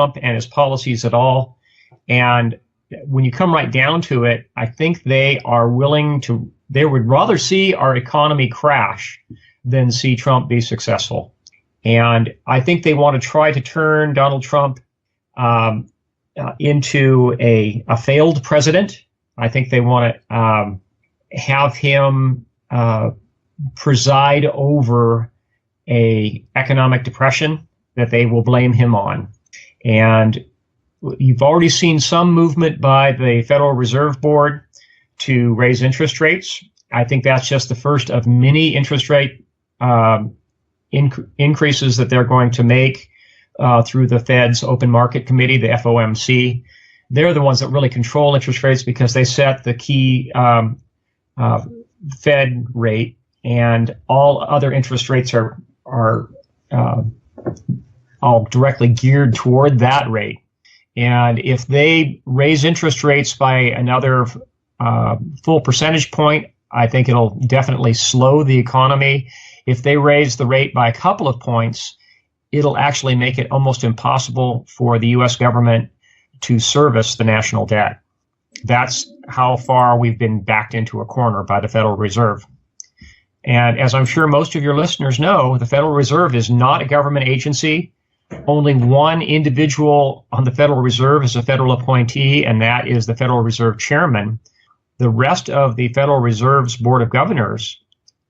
Trump and his policies at all. And when you come right down to it, I think they would rather see our economy crash than see Trump be successful. And I think they want to try to turn Donald Trump into a failed president. I think they want to have him preside over a economic depression that they will blame him on. And you've already seen some movement by the Federal Reserve Board to raise interest rates. I think that's just the first of many interest rate increases that they're going to make through the Fed's Open Market Committee, the FOMC. They're the ones that really control interest rates because they set the key Fed rate, and all other interest rates are all directly geared toward that rate. And if they raise interest rates by another full percentage point, I think it'll definitely slow the economy. If they raise the rate by a couple of points, it'll actually make it almost impossible for the U.S. government to service the national debt. That's how far we've been backed into a corner by the Federal Reserve. And as I'm sure most of your listeners know, the Federal Reserve is not a government agency. Only one individual on the Federal Reserve is a federal appointee, and that is the Federal Reserve Chairman. The rest of the Federal Reserve's Board of Governors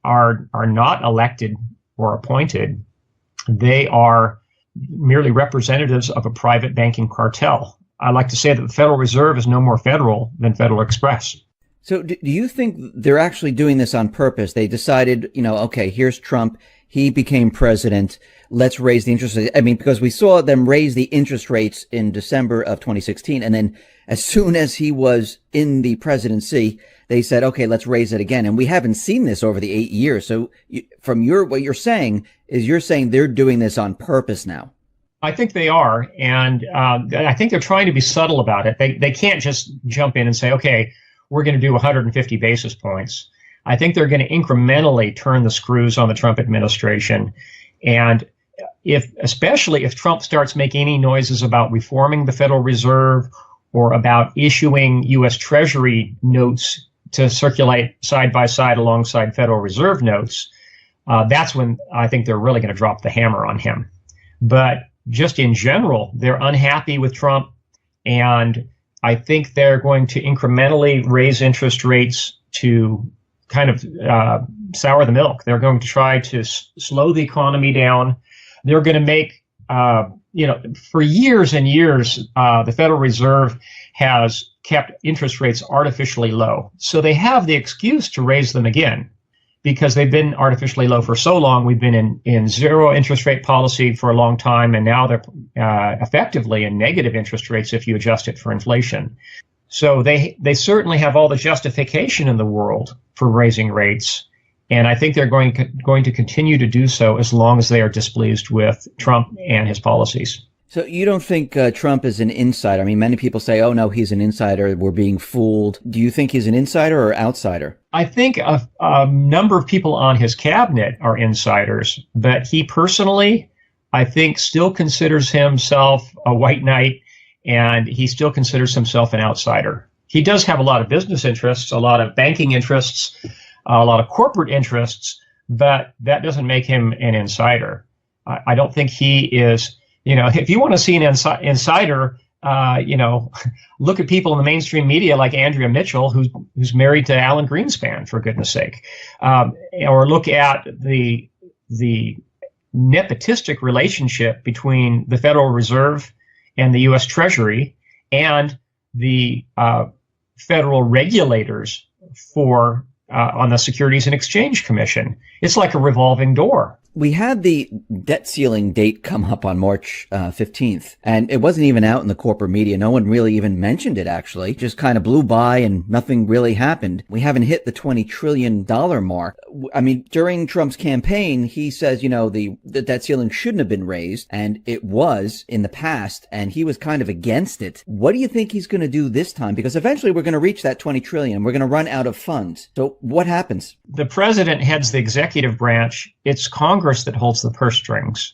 are not elected or appointed. They are merely representatives of a private banking cartel. I like to say that the Federal Reserve is no more federal than Federal Express. So do you think they're actually doing this on purpose? They decided, okay, here's Trump. He became president. Let's raise the interest rate. I mean, because we saw them raise the interest rates in December of 2016. And then as soon as he was in the presidency, they said, okay, let's raise it again. And we haven't seen this over the 8 years. So from what you're saying they're doing this on purpose now. I think they are. And I think they're trying to be subtle about it. They can't just jump in and say, okay, we're going to do 150 basis points. I think they're going to incrementally turn the screws on the Trump administration. And especially if Trump starts making any noises about reforming the Federal Reserve or about issuing U.S. Treasury notes to circulate side by side alongside Federal Reserve notes, that's when I think they're really going to drop the hammer on him. But just in general, they're unhappy with Trump, and I think they're going to incrementally raise interest rates to kind of sour the milk. They're going to try to slow the economy down. They're going to make, for years and years, the Federal Reserve has kept interest rates artificially low. So they have the excuse to raise them again because they've been artificially low for so long. We've been in zero interest rate policy for a long time, and now they're effectively in negative interest rates if you adjust it for inflation. So they certainly have all the justification in the world for raising rates, and I think they're going to continue to do so as long as they are displeased with Trump and his policies. So you don't think Trump is an insider? I mean, many people say, oh, no, he's an insider. We're being fooled. Do you think he's an insider or outsider? I think a number of people on his cabinet are insiders, but he personally, I think, still considers himself a white knight, and he still considers himself an outsider. He does have a lot of business interests, a lot of banking interests, a lot of corporate interests, but that doesn't make him an insider. I don't think he is. If you want to see an insider, look at people in the mainstream media like Andrea Mitchell, who's married to Alan Greenspan, for goodness sake, or look at the nepotistic relationship between the Federal Reserve and the U.S. Treasury and the federal regulators on the Securities and Exchange Commission. It's like a revolving door. We had the debt ceiling date come up on March 15th, and it wasn't even out in the corporate media. No one really even mentioned it, actually. Just kind of blew by and nothing really happened. We haven't hit the $20 trillion mark. I mean, during Trump's campaign, he says, the debt ceiling shouldn't have been raised, and it was in the past, and he was kind of against it. What do you think he's going to do this time? Because eventually we're going to reach that $20 trillion, and we're going to run out of funds. So what happens? The president heads the executive branch. It's Congress that holds the purse strings.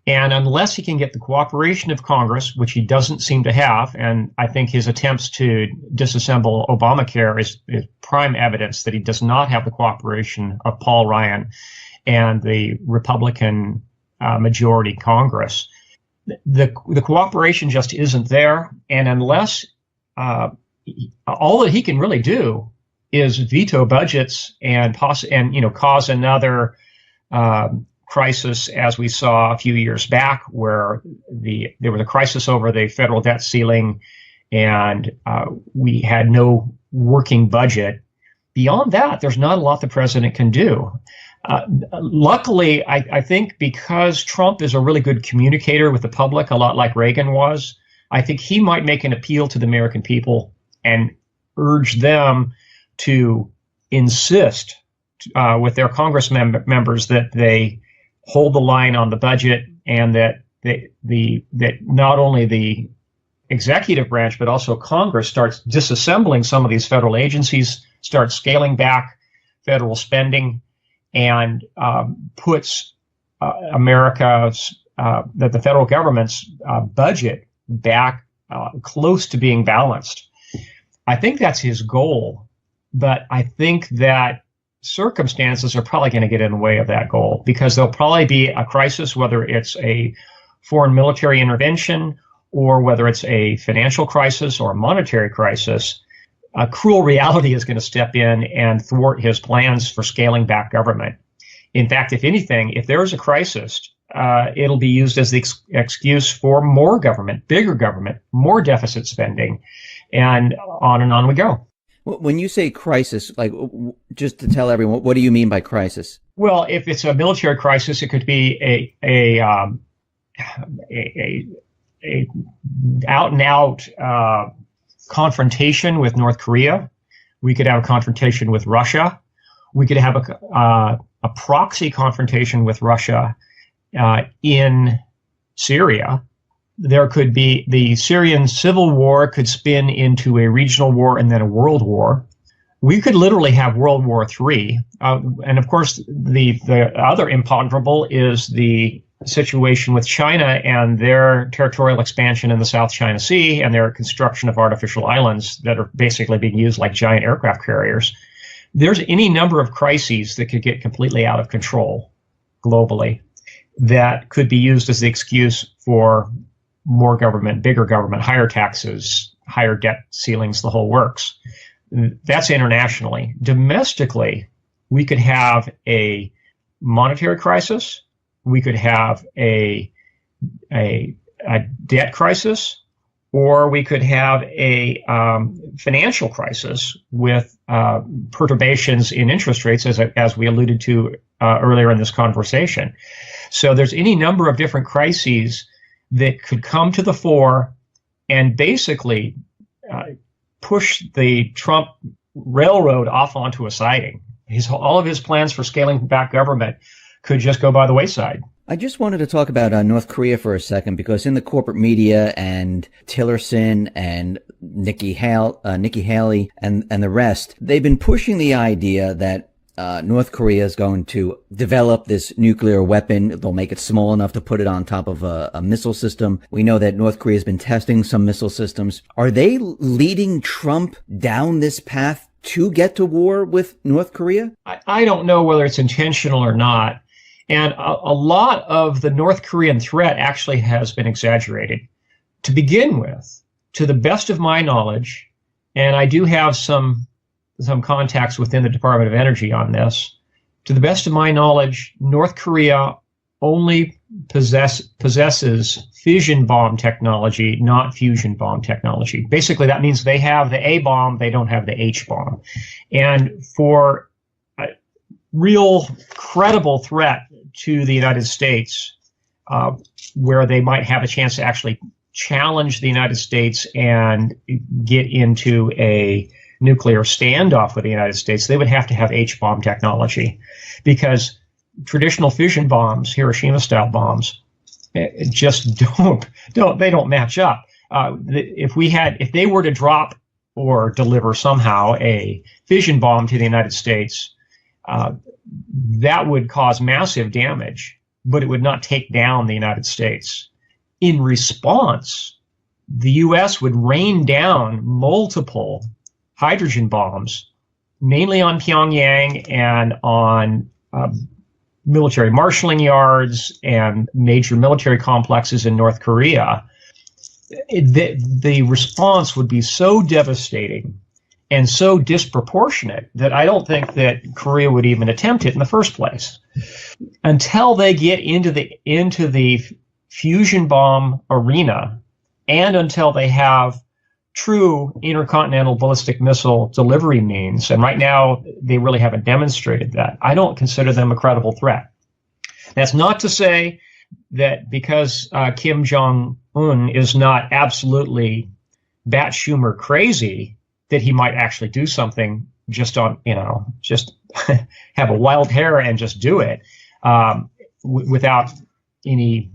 And unless he can get the cooperation of Congress, which he doesn't seem to have, and I think his attempts to disassemble Obamacare is prime evidence that he does not have the cooperation of Paul Ryan and the Republican majority Congress. The cooperation just isn't there. And unless all that he can really do is veto budgets and cause another crisis, as we saw a few years back, where there was a crisis over the federal debt ceiling, and we had no working budget. Beyond that, there's not a lot the president can do. Luckily, I think because Trump is a really good communicator with the public, a lot like Reagan was, I think he might make an appeal to the American people and urge them to insist with their Congress members that they hold the line on the budget, and that not only the executive branch but also Congress starts disassembling some of these federal agencies, starts scaling back federal spending, and puts the federal government's budget back close to being balanced. I think that's his goal, but I think that circumstances are probably going to get in the way of that goal, because there'll probably be a crisis, whether it's a foreign military intervention or whether it's a financial crisis or a monetary crisis. A cruel reality is going to step in and thwart his plans for scaling back government. In fact, if anything, if there is a crisis, it'll be used as the excuse for more government, bigger government, more deficit spending, and on we go. When you say crisis, like, just to tell everyone, what do you mean by crisis? Well, if it's a military crisis, it could be a out and out confrontation with North Korea. We could have a confrontation with Russia. We could have a proxy confrontation with Russia in Syria. There could be the Syrian civil war could spin into a regional war and then a world war. We could literally have World War III. And of course, the other imponderable is the situation with China and their territorial expansion in the South China Sea and their construction of artificial islands that are basically being used like giant aircraft carriers. There's any number of crises that could get completely out of control globally that could be used as the excuse for more government, bigger government, higher taxes, higher debt ceilings, the whole works. That's internationally. Domestically, we could have a monetary crisis. We could have a debt crisis, or we could have a financial crisis with perturbations in interest rates, as we alluded to earlier in this conversation. So there's any number of different crises that could come to the fore and basically push the Trump railroad off onto a siding. All of his plans for scaling back government could just go by the wayside. I just wanted to talk about North Korea for a second, because in the corporate media and Tillerson and Nikki Haley and the rest, they've been pushing the idea that North Korea is going to develop this nuclear weapon. They'll make it small enough to put it on top of a missile system. We know that North Korea has been testing some missile systems. Are they leading Trump down this path to get to war with North Korea? I don't know whether it's intentional or not. And a lot of the North Korean threat actually has been exaggerated. To begin with, to the best of my knowledge, and I do have some contacts within the Department of Energy on this. To the best of my knowledge, North Korea only possesses fission bomb technology, not fusion bomb technology. Basically, that means they have the A bomb, they don't have the H bomb. And for a real credible threat to the United States, where they might have a chance to actually challenge the United States and get into a nuclear standoff with the United States, they would have to have H-bomb technology, because traditional fission bombs, Hiroshima-style bombs, just don't match up. If they were to drop or deliver somehow a fission bomb to the United States, that would cause massive damage. but it would not take down the United States. In response, the U.S. would rain down multiple hydrogen bombs, mainly on Pyongyang and on military marshalling yards and major military complexes in North Korea. The response would be so devastating and so disproportionate that I don't think that Korea would even attempt it in the first place. Until they get into the fusion bomb arena, and until they have true intercontinental ballistic missile delivery means, and right now they really haven't demonstrated that, I don't consider them a credible threat. That's not to say that because Kim Jong-un is not absolutely bat Schumer crazy, that he might actually do something just on, just have a wild hair and just do it without any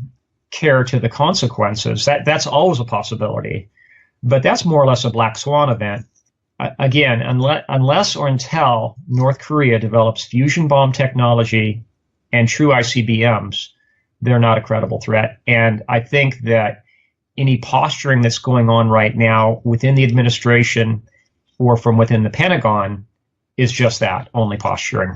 care to the consequences. That's always a possibility. But that's more or less a black swan event. Again, unless or until North Korea develops fusion bomb technology and true ICBMs, they're not a credible threat. And I think that any posturing that's going on right now within the administration or from within the Pentagon is just that, only posturing.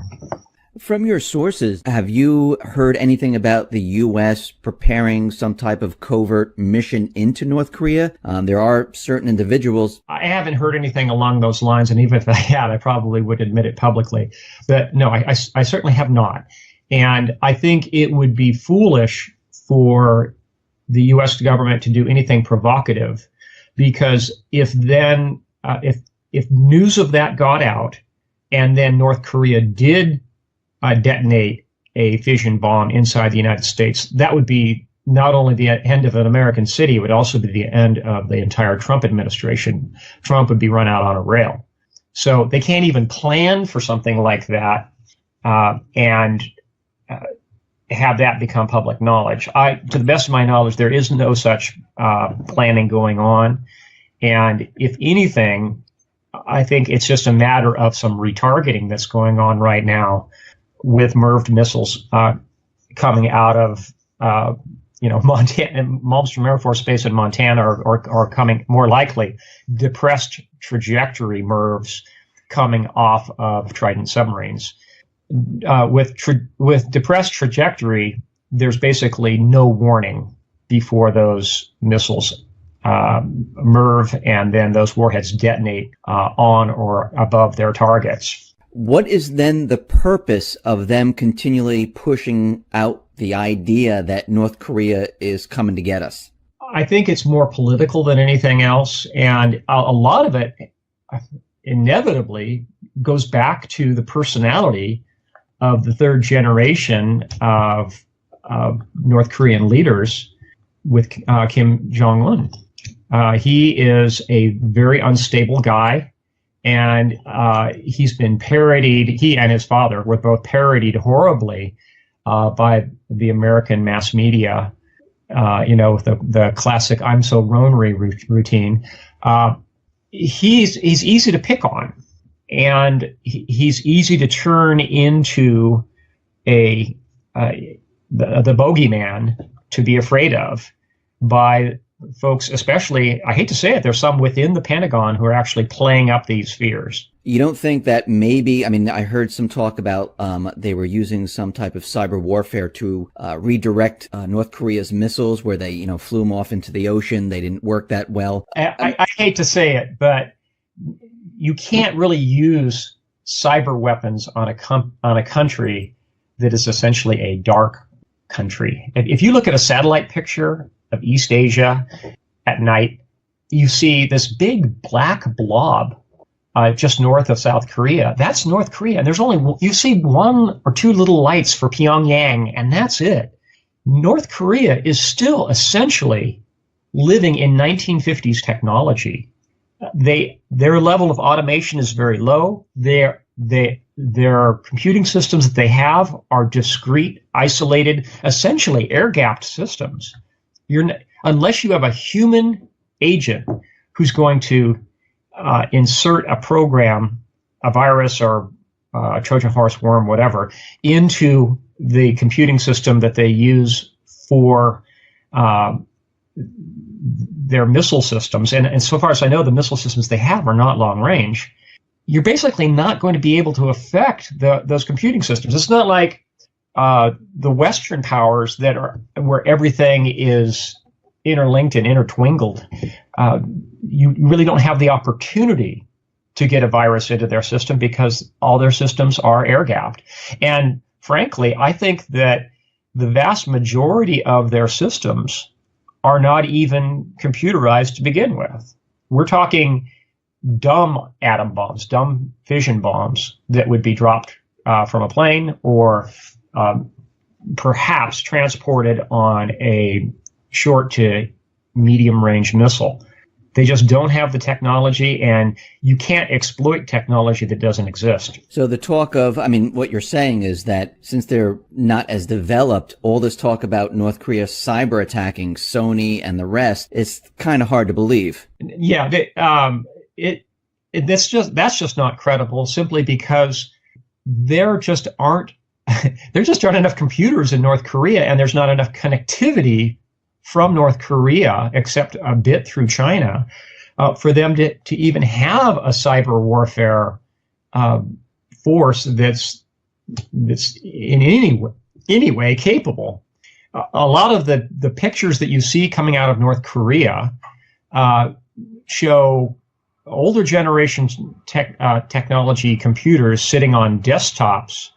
From your sources, have you heard anything about the U.S. preparing some type of covert mission into North Korea? There are certain individuals. I haven't heard anything along those lines, and even if I had, I probably would admit it publicly. But no, I certainly have not. And I think it would be foolish for the U.S. government to do anything provocative, because if news of that got out, and then North Korea did detonate a fission bomb inside the United States, that would be not only the end of an American city, it would also be the end of the entire Trump administration. Trump would be run out on a rail. So they can't even plan for something like that and have that become public knowledge. To the best of my knowledge, there is no such planning going on. And if anything, I think it's just a matter of some retargeting that's going on right now, with MIRV missiles coming out of, Montana, Malmstrom Air Force Base in Montana, or coming more likely depressed trajectory MIRVs coming off of Trident submarines. With depressed trajectory, there's basically no warning before those missiles MIRV and then those warheads detonate on or above their targets. What is then the purpose of them continually pushing out the idea that North Korea is coming to get us? I think it's more political than anything else. And a lot of it inevitably goes back to the personality of the third generation of North Korean leaders with Kim Jong-un. He is a very unstable guy. And he's been parodied, he and his father were both parodied horribly by the American mass media, with the classic "I'm so Ronery" routine. He's easy to pick on, and he's easy to turn into the bogeyman to be afraid of by folks, especially, I hate to say it, there's some within the Pentagon who are actually playing up these fears. You don't think that maybe, I heard some talk about they were using some type of cyber warfare to redirect North Korea's missiles where they, flew them off into the ocean. They didn't work that well. I hate to say it, but you can't really use cyber weapons on a country that is essentially a dark country. If you look at a satellite picture of East Asia at night, you see this big black blob just north of South Korea. That's North Korea. And you see one or two little lights for Pyongyang, and that's it. North Korea is still essentially living in 1950s technology. Their level of automation is very low. Their computing systems that they have are discrete, isolated, essentially air-gapped systems. Unless you have a human agent who's going to insert a program, a virus or Trojan horse, worm, whatever, into the computing system that they use for their missile systems. And so far as I know, the missile systems they have are not long range. You're basically not going to be able to affect those computing systems. It's not like the Western powers that are where everything is interlinked and intertwingled. You really don't have the opportunity to get a virus into their system because all their systems are air-gapped. And frankly, I think that the vast majority of their systems are not even computerized to begin with. We're talking dumb atom bombs, dumb fission bombs that would be dropped from a plane or perhaps transported on a short to medium range missile. They just don't have the technology, and you can't exploit technology that doesn't exist. So the talk of, what you're saying is that since they're not as developed, all this talk about North Korea cyber attacking Sony and the rest is kind of hard to believe. Yeah, that's just not credible, simply because there just aren't enough computers in North Korea, and there's not enough connectivity from North Korea, except a bit through China, for them to even have a cyber warfare force that's in any way capable. A lot of the pictures that you see coming out of North Korea show older generation technology computers sitting on desktops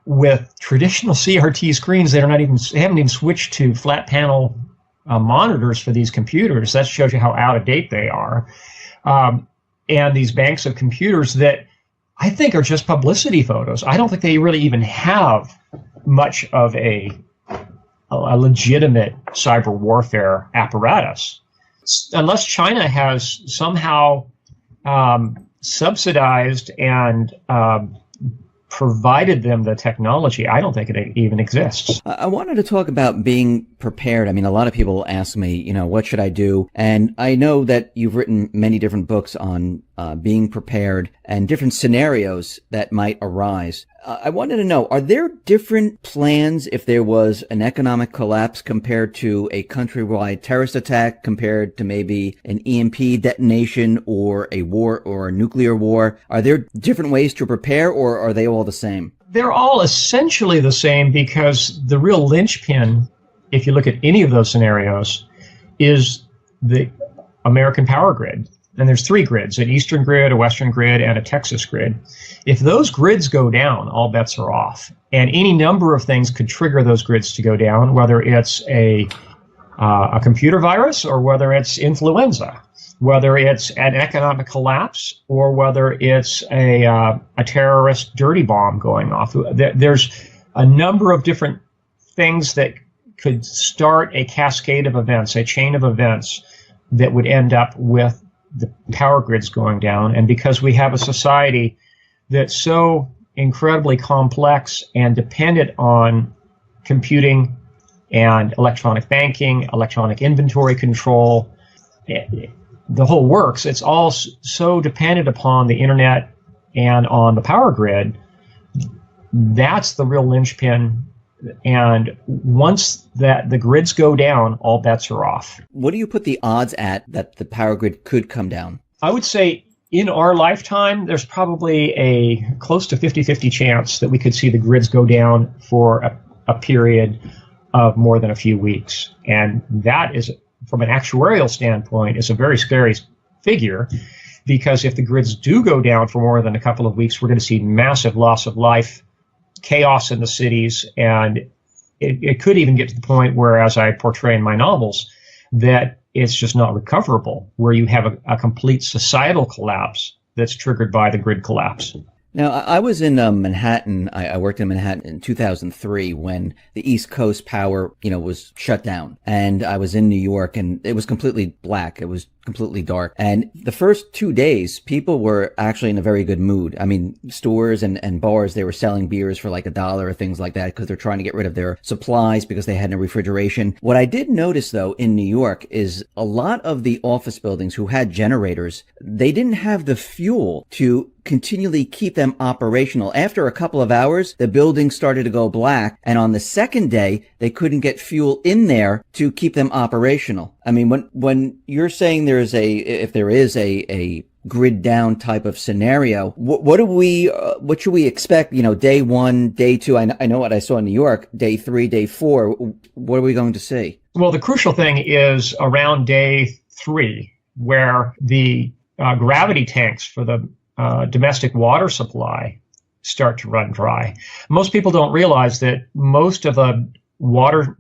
with traditional CRT screens that haven't even switched to flat panel monitors for these computers. That shows you how out of date they are. And these banks of computers that I think are just publicity photos. I don't think they really even have much of a legitimate cyber warfare apparatus. Unless China has somehow subsidized and provided them the technology, I don't think it even exists. I wanted to talk about being prepared. A lot of people ask me, what should I do? And I know that you've written many different books on being prepared and different scenarios that might arise. I wanted to know, are there different plans if there was an economic collapse compared to a countrywide terrorist attack, compared to maybe an EMP detonation or a war or a nuclear war? Are there different ways to prepare, or are they all the same? They're all essentially the same, because the real linchpin, if you look at any of those scenarios, is the American power grid. And there's three grids: an Eastern grid, a Western grid, and a Texas grid. If those grids go down, all bets are off. And any number of things could trigger those grids to go down, whether it's a computer virus, or whether it's influenza, whether it's an economic collapse, or whether it's a terrorist dirty bomb going off. There's a number of different things that could start a cascade of events, a chain of events that would end up with the power grids going down. And because we have a society that's so incredibly complex and dependent on computing and electronic banking, electronic inventory control, the whole works, it's all so dependent upon the internet and on the power grid. That's the real linchpin. And once the grids go down, all bets are off. What do you put the odds at that the power grid could come down? I would say in our lifetime, there's probably a close to 50-50 chance that we could see the grids go down for a period of more than a few weeks. And that is, from an actuarial standpoint, is a very scary figure, because if the grids do go down for more than a couple of weeks, we're going to see massive loss of life, chaos in the cities, and it could even get to the point where, as I portray in my novels, that it's just not recoverable, where you have a complete societal collapse that's triggered by the grid collapse. Now, I was in Manhattan. I worked in Manhattan in 2003 when the East Coast power, was shut down. And I was in New York, and it was completely black. It was completely dark. And the first 2 days, people were actually in a very good mood. Stores and bars, they were selling beers for like $1 or things like that, because they're trying to get rid of their supplies because they had no refrigeration. What I did notice, though, in New York is a lot of the office buildings who had generators, they didn't have the fuel to continually keep them operational. After a couple of hours, the building started to go black, and on the second day, they couldn't get fuel in there to keep them operational. I mean, when you're saying if there is a grid down type of scenario, what should we expect? Day 1, day 2. I know what I saw in New York. Day 3, day 4. What are we going to see? Well, the crucial thing is around day 3, where the gravity tanks for the domestic water supply start to run dry. Most people don't realize that most of the water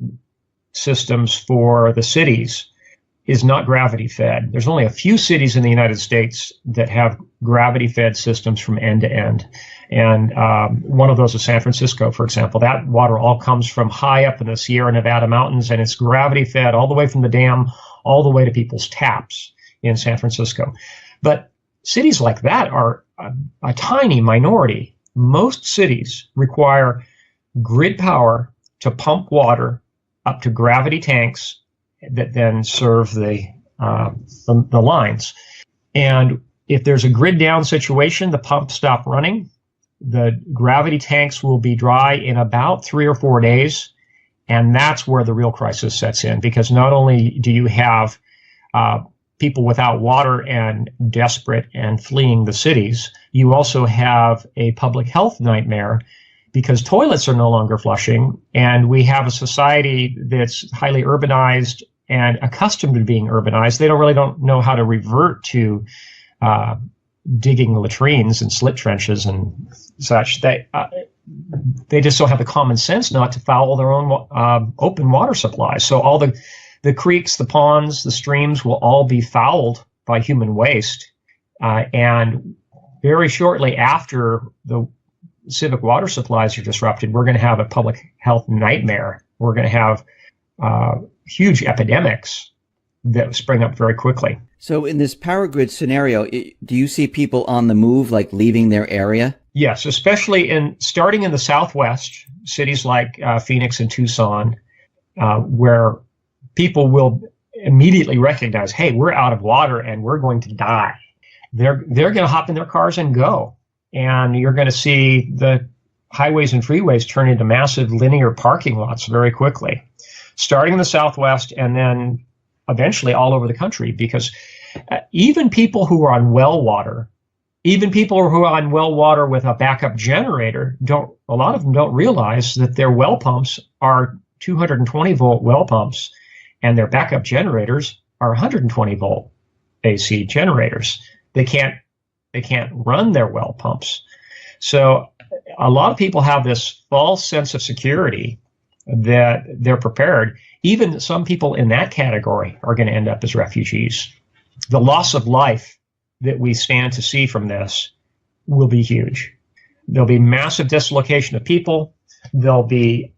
systems for the cities is not gravity fed. There's only a few cities in the United States that have gravity fed systems from end to end. And one of those is San Francisco, for example. That water all comes from high up in the Sierra Nevada mountains, and it's gravity fed all the way from the dam, all the way to people's taps in San Francisco. But cities like that are a tiny minority. Most cities require grid power to pump water up to gravity tanks that then serve the lines. And if there's a grid down situation, the pumps stop running. The gravity tanks will be dry in about 3 or 4 days. And that's where the real crisis sets in, because not only do you have people without water and desperate and fleeing the cities, you also have a public health nightmare because toilets are no longer flushing, and we have a society that's highly urbanized and accustomed to being urbanized. They don't know how to revert to digging latrines and slit trenches and such. They just don't have the common sense not to foul their own open water supplies. So all the creeks, the ponds, the streams will all be fouled by human waste. And very shortly after the civic water supplies are disrupted, we're going to have a public health nightmare. We're going to have huge epidemics that spring up very quickly. So in this power grid scenario, do you see people on the move, like leaving their area? Yes, especially starting in the Southwest, cities like Phoenix and Tucson, where people will immediately recognize, hey, we're out of water and we're going to die. They're going to hop in their cars and go. And you're going to see the highways and freeways turn into massive linear parking lots very quickly, starting in the Southwest and then eventually all over the country, because even people who are on well water, even people who are on well water with a backup generator, a lot of them don't realize that their well pumps are 220 volt well pumps and their backup generators are 120 volt AC generators. They can't run their well pumps. So a lot of people have this false sense of security that they're prepared. Even some people in that category are going to end up as refugees. The loss of life that we stand to see from this will be huge. There'll be massive dislocation of people. There'll be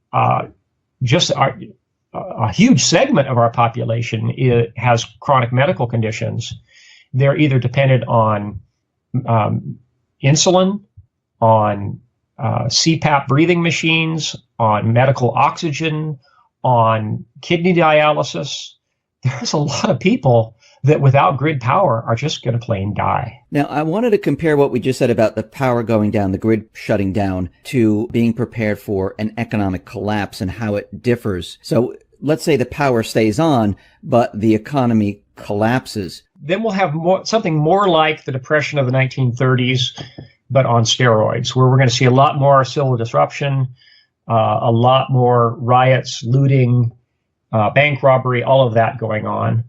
just a huge segment of our population has chronic medical conditions. They're either dependent on insulin, on CPAP breathing machines, on medical oxygen, on kidney dialysis. There's a lot of people that without grid power are just going to plain die. Now, I wanted to compare what we just said about the power going down, the grid shutting down, to being prepared for an economic collapse and how it differs. So let's say the power stays on, but the economy collapses. Then we'll have something more like the Depression of the 1930s, but on steroids, where we're going to see a lot more civil disruption, a lot more riots, looting, bank robbery, all of that going on,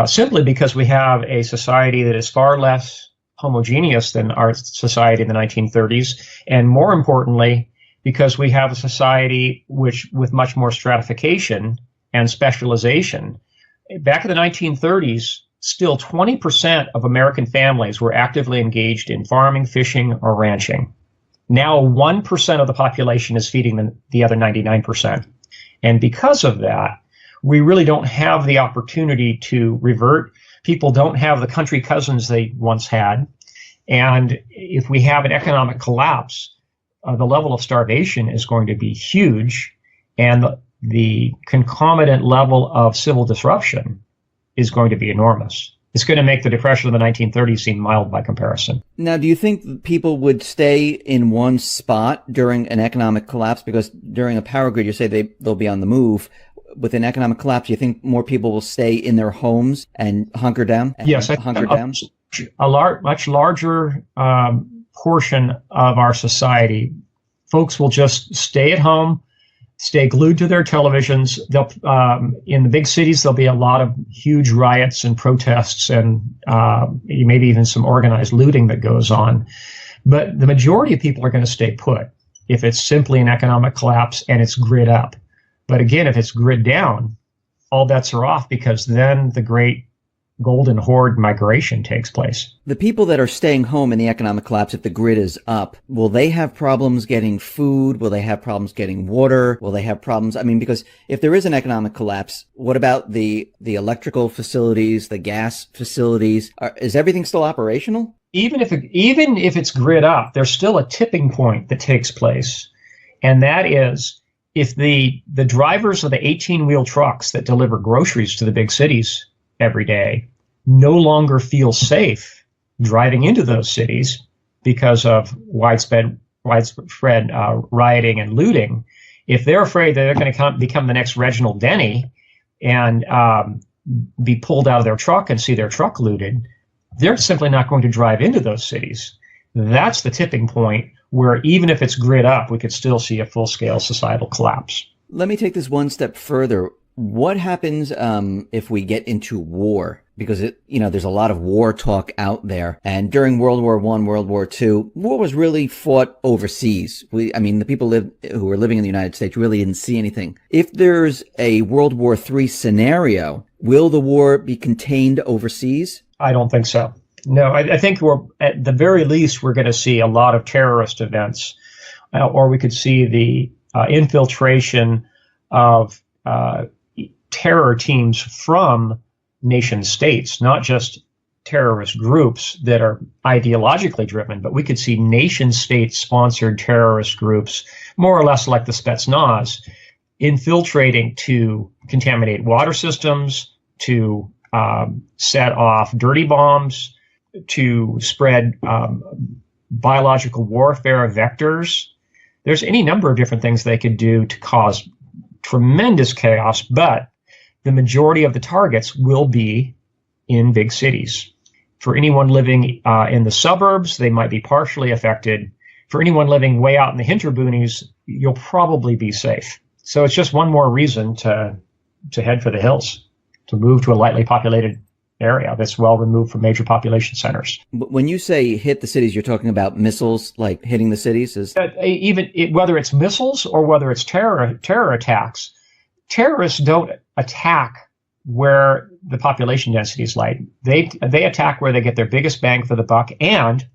simply because we have a society that is far less homogeneous than our society in the 1930s, and more importantly, because we have a society with much more stratification and specialization. Back in the 1930s, still 20% of American families were actively engaged in farming, fishing, or ranching. Now 1% of the population is feeding the other 99%. And because of that, we really don't have the opportunity to revert. People don't have the country cousins they once had. And if we have an economic collapse, the level of starvation is going to be huge. And the concomitant level of civil disruption is going to be enormous. it's going to make the Depression of the 1930s seem mild by comparison. Now, do you think people would stay in one spot during an economic collapse? Because during a power grid, you say they'll be on the move. With an economic collapse, you think more people will stay in their homes and hunker down? Yes, much larger portion of our society, folks will just stay at home, stay glued to their televisions. They'll in the big cities, there'll be a lot of huge riots and protests, and maybe even some organized looting that goes on. But the majority of people are going to stay put if it's simply an economic collapse and it's grid up. But again, if it's grid down, all bets are off, because then the great golden horde migration takes place. The people that are staying home in the economic collapse, if the grid is up, will they have problems getting food? Will they have problems getting water? Will they have problems? I mean, because if there is an economic collapse, what about the electrical facilities, the gas facilities? Is everything still operational? Even if it's grid up, there's still a tipping point that takes place. And that is, if the drivers of the 18-wheel trucks that deliver groceries to the big cities every day no longer feel safe driving into those cities because of widespread rioting and looting, if they're afraid that they're going to become the next Reginald Denny and be pulled out of their truck and see their truck looted, they're simply not going to drive into those cities. That's the tipping point where even if it's grid up, we could still see a full-scale societal collapse. Let me take this one step further. What happens if we get into war? Because there's a lot of war talk out there. And during World War I, World War II, war was really fought overseas. The people who were living in the United States really didn't see anything. If there's a World War III scenario, will the war be contained overseas? I don't think so. No, I think at the very least, we're going to see a lot of terrorist events, or we could see the infiltration of terror teams from nation states, not just terrorist groups that are ideologically driven, but we could see nation state sponsored terrorist groups, more or less like the Spetsnaz, infiltrating to contaminate water systems, to set off dirty bombs, to spread biological warfare vectors. There's any number of different things they could do to cause tremendous chaos, but the majority of the targets will be in big cities. For anyone living in the suburbs, they might be partially affected. For anyone living way out in the hinterboonies, you'll probably be safe. So it's just one more reason to head for the hills, to move to a lightly populated area that's well removed from major population centers. When you say hit the cities, you're talking about missiles, like hitting the cities? Whether it's missiles or whether it's terror attacks, terrorists don't attack where the population density is light. They attack where they get their biggest bang for the buck and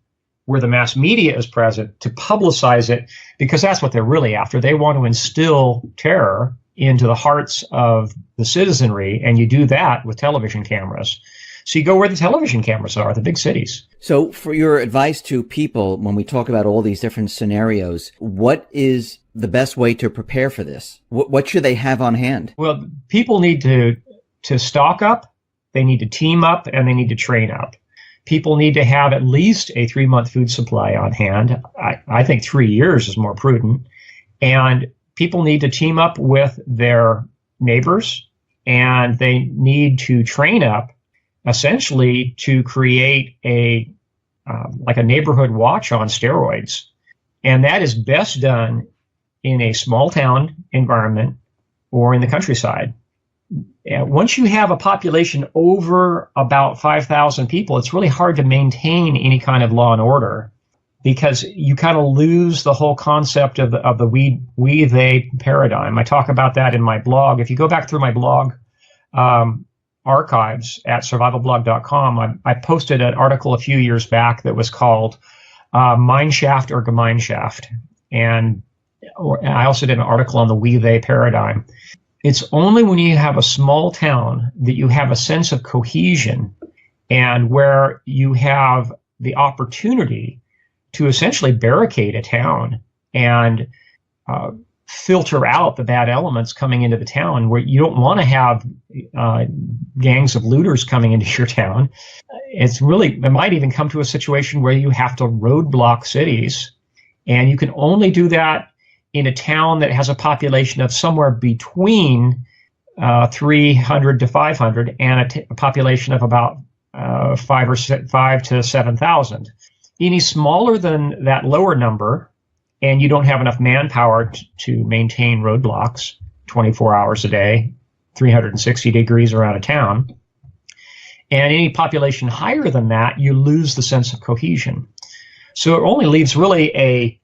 where the mass media is present to publicize it, because that's what they're really after. They want to instill terror into the hearts of the citizenry, and you do that with television cameras. So you go where the television cameras are, the big cities. So for your advice to people, when we talk about all these different scenarios, what is the best way to prepare for this? What should they have on hand? Well, people need to stock up, they need to team up, and they need to train up. People need to have at least a 3-month food supply on hand. I think 3 years is more prudent. And people need to team up with their neighbors, and they need to train up essentially to create like a neighborhood watch on steroids. And that is best done in a small town environment or in the countryside. Once you have a population over about 5,000 people, it's really hard to maintain any kind of law and order, because you kind of lose the whole concept of the we-they paradigm. I talk about that in my blog. If you go back through my blog archives at survivalblog.com, I posted an article a few years back that was called Mineshaft or Gemeinschaft. And I also did an article on the we-they paradigm. It's only when you have a small town that you have a sense of cohesion, and where you have the opportunity to essentially barricade a town and filter out the bad elements coming into the town, where you don't want to have gangs of looters coming into your town. It might even come to a situation where you have to roadblock cities, and you can only do that in a town that has a population of somewhere between 300 to 500 and a population of about 5 to 7,000. Any smaller than that lower number, and you don't have enough manpower to maintain roadblocks 24 hours a day, 360 degrees around a town. And any population higher than that, you lose the sense of cohesion. So it only leaves really a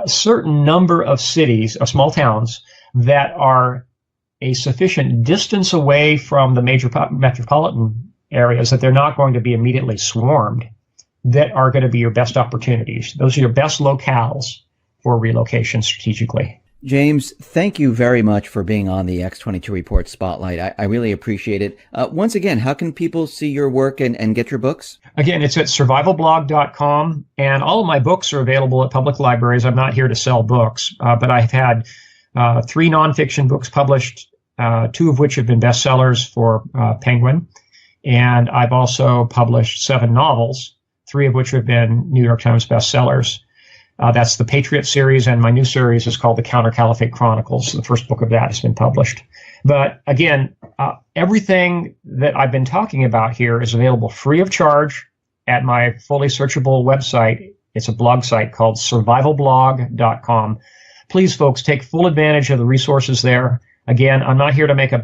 certain number of cities, small towns, that are a sufficient distance away from the major metropolitan areas that they're not going to be immediately swarmed, that are going to be your best opportunities. Those are your best locales for relocation strategically. James, thank you very much for being on the X22 Report Spotlight. I really appreciate it. Once again, how can people see your work and get your books? Again, it's at survivalblog.com, and all of my books are available at public libraries. I'm not here to sell books, but I've had 3 nonfiction books published, 2 of which have been bestsellers for Penguin. And I've also published 7 novels, 3 of which have been New York Times bestsellers. That's the Patriots series, and my new series is called the Counter Caliphate Chronicles. The first book of that has been published. But again, everything that I've been talking about here is available free of charge at my fully searchable website. It's a blog site called survivalblog.com. Please, folks, take full advantage of the resources there. Again, I'm not here to make a buck.